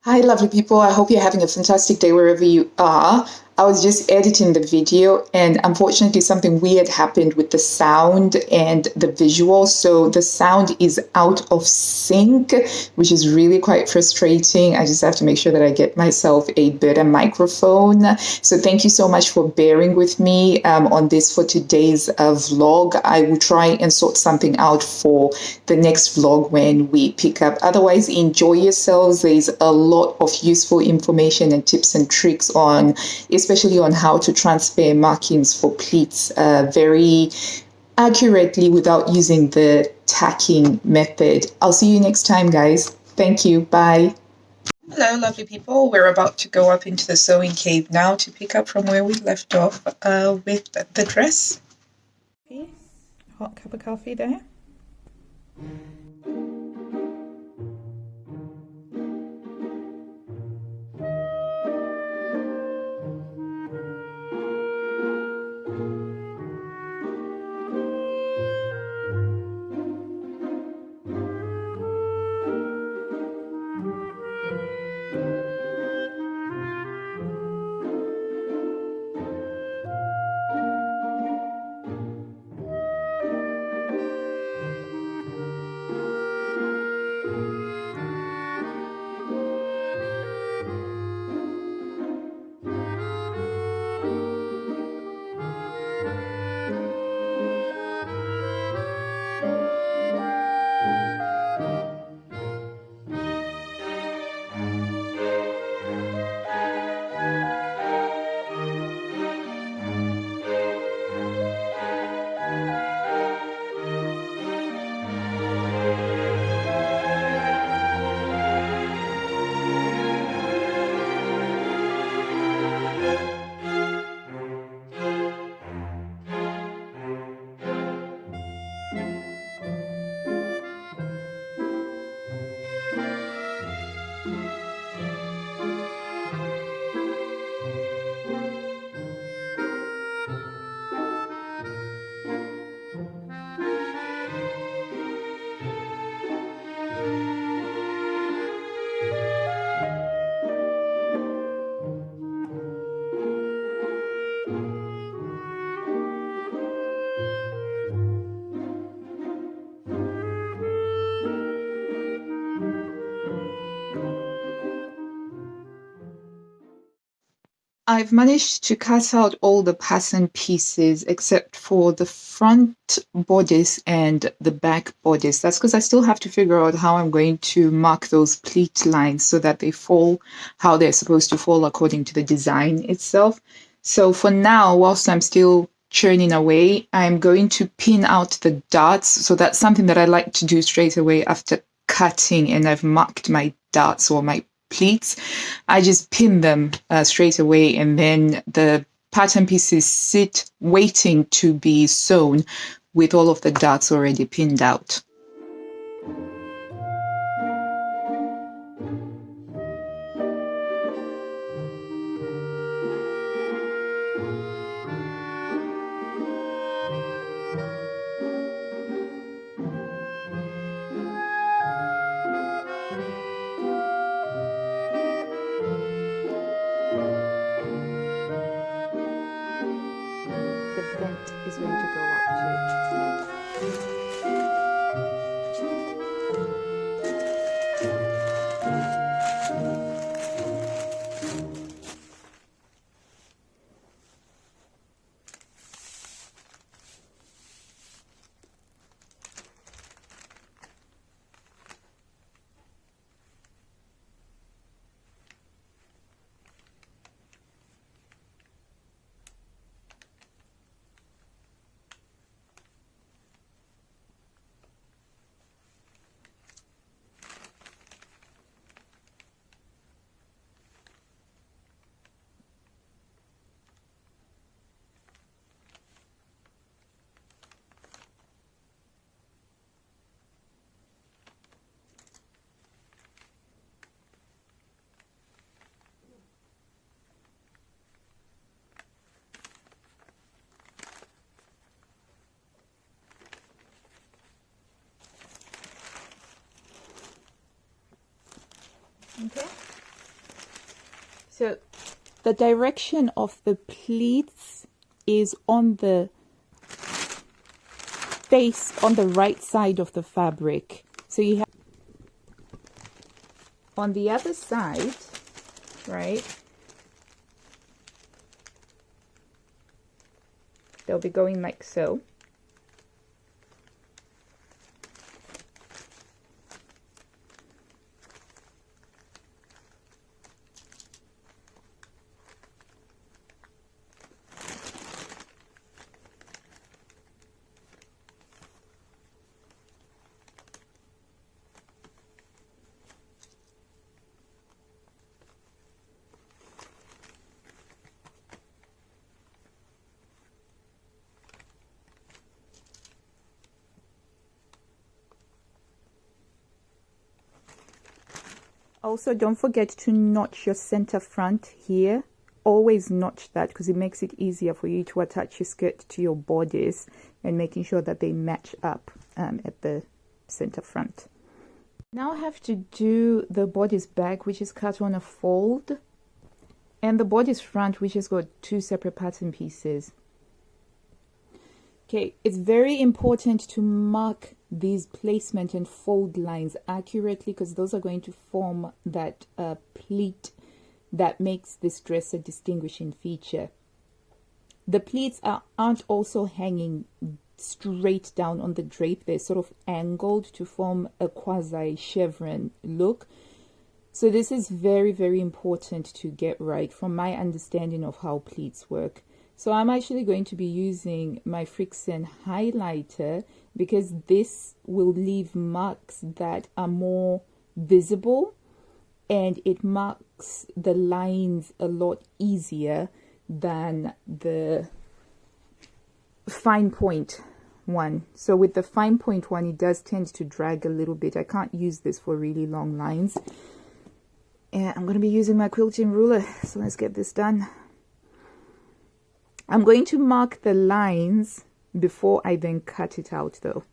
Hi, lovely people. I hope you're having a fantastic day wherever you are. I was just editing the video, and unfortunately, something weird happened with the sound and the visual. So the sound is out of sync, which is really quite frustrating. I just have to make sure that I get myself a better microphone. So thank you so much for bearing with me on this for today's vlog. I will try and sort something out for the next vlog when we pick up. Otherwise, enjoy yourselves. There's a lot of useful information and tips and tricks especially on how to transfer markings for pleats very accurately without using the tacking method. I'll see you next time, guys. Thank you. Bye. Hello, lovely people. We're about to go up into the sewing cave now to pick up from where we left off with the dress. Hot cup of coffee there. I've managed to cut out all the pattern pieces except for the front bodice and the back bodice. That's because I still have to figure out how I'm going to mark those pleat lines so that they fall how they're supposed to fall according to the design itself. So for now, whilst I'm still churning away, I'm going to pin out the darts. So that's something that I like to do straight away after cutting, and I've marked my darts or my pleats. I just pin them straight away, and then the pattern pieces sit waiting to be sewn with all of the darts already pinned out. The vent is going to go up to Okay. So the direction of the pleats is on the face, on the right side of the fabric. So you have on the other side, right, they'll be going like so. Also, don't forget to notch your center front here. Always notch that because it makes it easier for you to attach your skirt to your bodice and making sure that they match up at the center front. Now I have to do the bodice back, which is cut on a fold, and the bodice front, which has got two separate pattern pieces. Okay, it's very important to mark these placement and fold lines accurately because those are going to form that pleat that makes this dress a distinguishing feature. The pleats aren't also hanging straight down on the drape. They're sort of angled to form a quasi chevron look. So this is very, very important to get right from my understanding of how pleats work. So I'm actually going to be using my Friction highlighter because this will leave marks that are more visible and it marks the lines a lot easier than the fine point one. So with the fine point one, it does tend to drag a little bit. I can't use this for really long lines. And I'm going to be using my quilting ruler. So let's get this done. I'm going to mark the lines before I then cut it out though.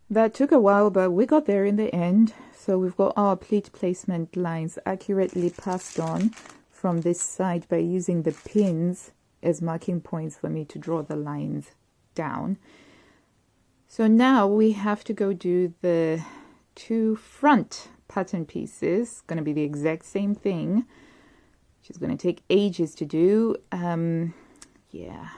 That took a while, but we got there in the end. So we've got our pleat placement lines accurately passed on from this side by using the pins as marking points for me to draw the lines down. So now we have to go do the 2 front pattern pieces. Going to be the exact same thing, which is going to take ages to do. Yeah.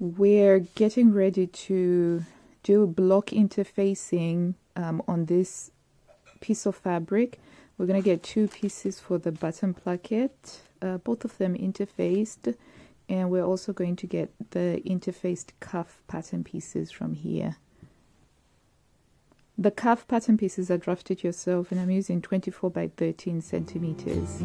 We're getting ready to do block interfacing on this piece of fabric. We're going to get 2 pieces for the button placket, both of them interfaced, and we're also going to get the interfaced cuff pattern pieces from here. The cuff pattern pieces are drafted yourself, and I'm using 24 by 13 centimeters.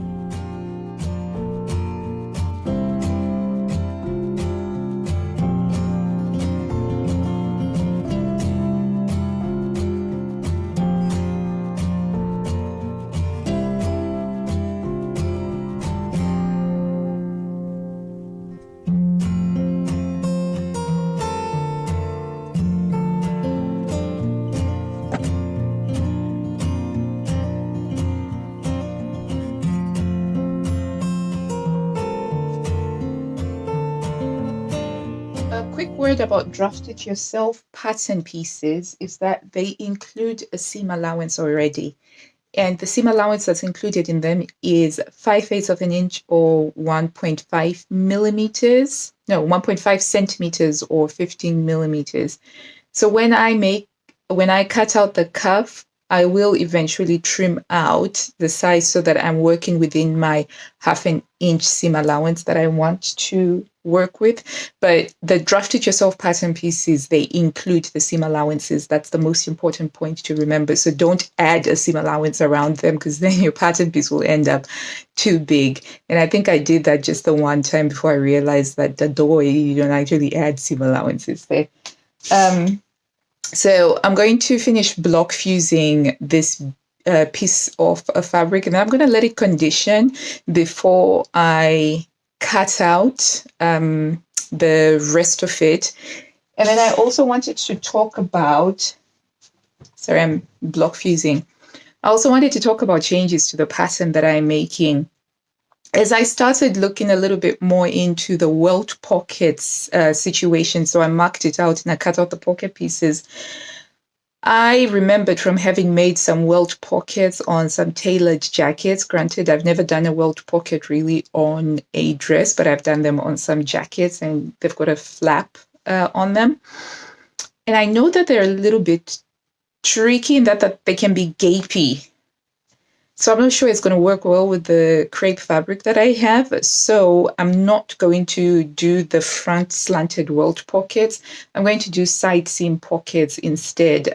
Word about draft it yourself pattern pieces is that they include a seam allowance already, and the seam allowance that's included in them is 5/8 of an inch or 1.5 millimeters, no, 1.5 centimeters or 15 millimeters. So when I cut out the cuff, I will eventually trim out the size so that I'm working within my 1/2 inch seam allowance that I want to work with. But the draft it yourself pattern pieces, they include the seam allowances. That's the most important point to remember. So don't add a seam allowance around them, because then your pattern piece will end up too big. And I think I did that just the one time before I realized that you don't actually add seam allowances there. So I'm going to finish block fusing this piece of fabric, and I'm going to let it condition before I cut out the rest of it. And then I also wanted to talk about, sorry, I'm block fusing. I also wanted to talk about changes to the pattern that I'm making. As I started looking a little bit more into the welt pockets situation, so I marked it out and I cut out the pocket pieces. I remembered from having made some welt pockets on some tailored jackets. Granted, I've never done a welt pocket really on a dress, but I've done them on some jackets, and they've got a flap on them. And I know that they're a little bit tricky in that they can be gapy. So I'm not sure it's going to work well with the crepe fabric that I have. So I'm not going to do the front slanted welt pockets. I'm going to do side seam pockets instead.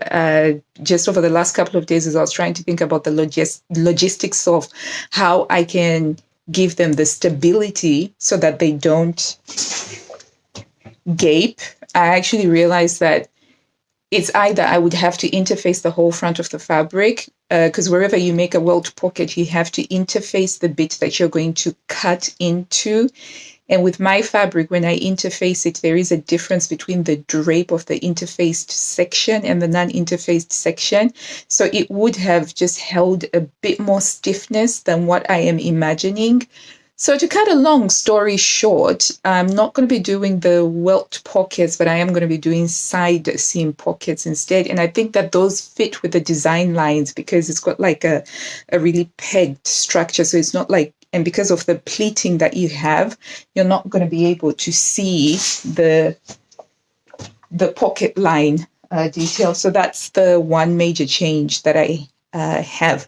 Just over the last couple of days, as I was trying to think about the logistics of how I can give them the stability so that they don't gape, I actually realized that it's either I would have to interface the whole front of the fabric, because wherever you make a welt pocket, you have to interface the bit that you're going to cut into. And with my fabric, when I interface it, there is a difference between the drape of the interfaced section and the non-interfaced section. So it would have just held a bit more stiffness than what I am imagining. So to cut a long story short, I'm not going to be doing the welt pockets, but I am going to be doing side seam pockets instead. And I think that those fit with the design lines because it's got like a really pegged structure. So it's not like, and because of the pleating that you have, you're not going to be able to see the pocket line detail. So that's the one major change that I have.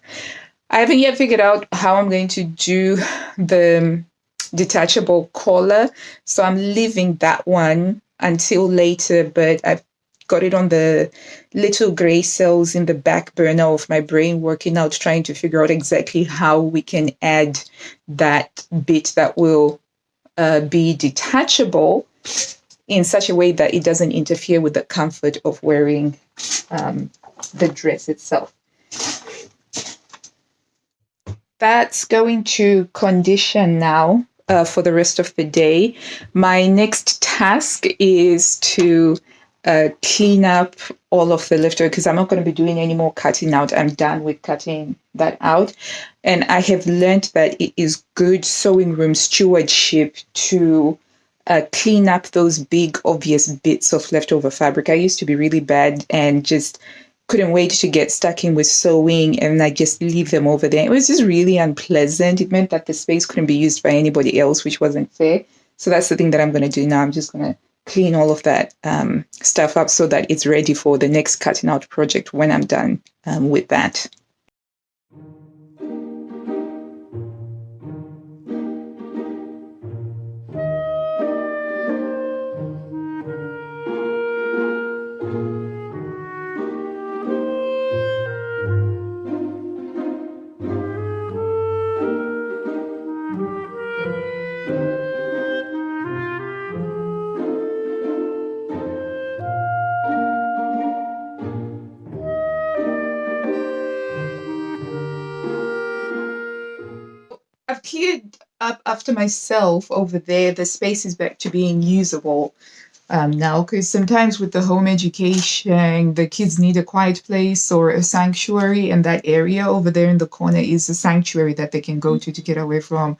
I haven't yet figured out how I'm going to do the detachable collar. So I'm leaving that one until later, but I've got it on the little gray cells in the back burner of my brain, working out, trying to figure out exactly how we can add that bit that will be detachable in such a way that it doesn't interfere with the comfort of wearing the dress itself. That's going to condition now for the rest of the day. My next task is to clean up all of the leftover, because I'm not going to be doing any more cutting out. I'm done with cutting that out. And I have learned that it is good sewing room stewardship to clean up those big, obvious bits of leftover fabric. I used to be really bad and just couldn't wait to get stuck in with sewing, and I just leave them over there. It was just really unpleasant. It meant that the space couldn't be used by anybody else, which wasn't fair. So that's the thing that I'm going to do now. I'm just going to clean all of that stuff up so that it's ready for the next cutting out project when I'm done with that. I've cleared up after myself over there. The space is back to being usable now, because sometimes with the home education, the kids need a quiet place or a sanctuary, and that area over there in the corner is a sanctuary that they can go to get away from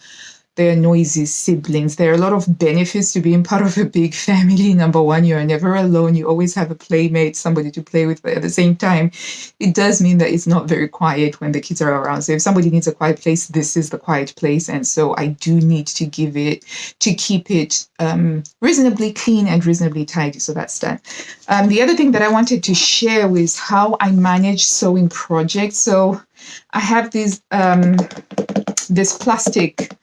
their noisy siblings. There are a lot of benefits to being part of a big family. Number one, you're never alone. You always have a playmate, somebody to play with. But at the same time, it does mean that it's not very quiet when the kids are around. So if somebody needs a quiet place, this is the quiet place. And so I do need to keep it reasonably clean and reasonably tidy. So that's done. The other thing that I wanted to share was how I manage sewing projects. So I have this plastic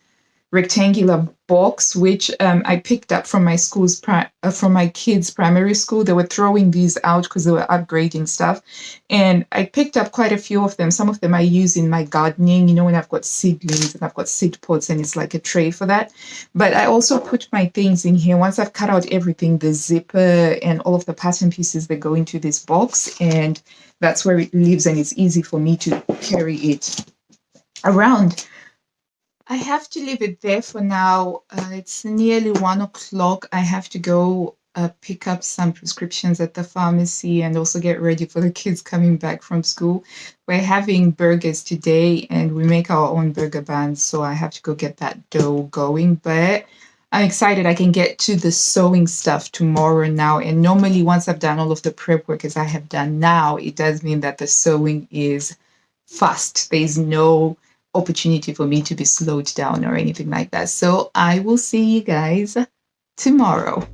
rectangular box, which I picked up from my from my kids' primary school. They were throwing these out because they were upgrading stuff, and I picked up quite a few of them. Some of them I use in my gardening, when I've got seedlings and I've got seed pods, and it's like a tray for that. But I also put my things in here. Once I've cut out everything, the zipper and all of the pattern pieces that go into this box, and that's where it lives, and it's easy for me to carry it around. I have to leave it there for now. It's nearly 1 o'clock. I have to go pick up some prescriptions at the pharmacy and also get ready for the kids coming back from school. We're having burgers today, and we make our own burger buns, so I have to go get that dough going. But I'm excited I can get to the sewing stuff tomorrow now. And normally once I've done all of the prep work as I have done now, it does mean that the sewing is fast. There's no opportunity for me to be slowed down or anything like that. So I will see you guys tomorrow.